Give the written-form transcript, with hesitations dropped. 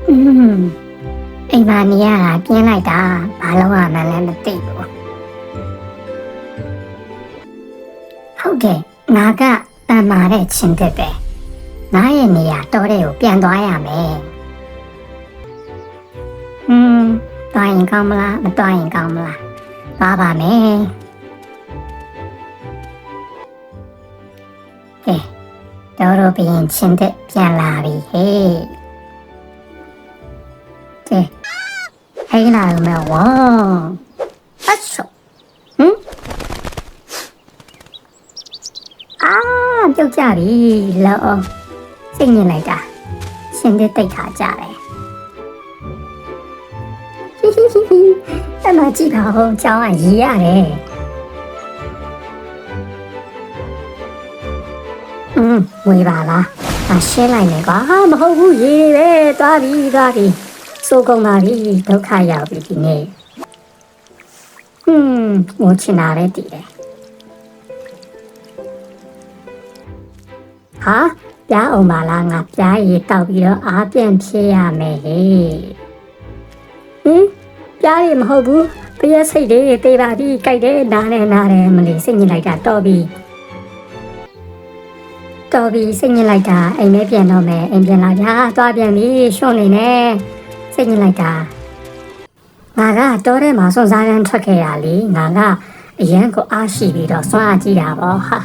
အိမ်မှာနေရတာပြင်းလိုက်တာဘာလို့မှလည်းမသိဘူးဟုတ်တယ်ငါကတန်မာတဲ့ချင်းတက်ပဲငါရဲ့နေရာတော်တဲ့ကိုပြန်သွားရမယ်သွားရင်ကောင်းမလားမသွားရင်ကောင်းမလားသွားပါမယ်ကဲတော်ပြင်ချင်းတက်ပြန်လာပြီဟေးကဲဟဲ့လာမယ်ဝါအဆောပြုတ်ကြပြီလောစိတ်ညစ်လိုက်တာရှင်တဲ့တိတ်ခါကြတယ်အဲ့မှာကြည့်ပါဦးကျောင်းကရီးရတယ်ဝေးပါလားရှင်းလိုက်မယ်ကွာမဟုတ်ဘူးရေပဲသွားပြီစိုးကုန်ပါပြီဒုက္ခရောက်ပြီဒီနေ့ငိုချင်တာပဲတည်တယ်ဟာပြားအောင်ပါလားငါပြားရည်တောက်ပြီးတော့အားပြန်ဖြည့်ရမယ်ဟေးပြားရည်မဟုတ်ဘူးပရက်စိတ်လေးတေးပါပြီကြိုက်တယ်နားတယ်မလေးစိတ်ညစ်လိုက်တာတော်ပြီစိတ်ညစ်လိုက်တာအိမ်ထဲပြန်တော့မယ်အိမ်ပြန်လာကြသွားပြန်ပြီရှွန့်နေနဲ့စိတ်ညစ်လိုက်တာငါကတော်ထဲမှာစွန့်စားရန်ထွက်ခဲ့ရလေငါကအရန်ကိုအားရှိပြီးတော့စွန့်အားကြည့်တာပေါ့ဟာ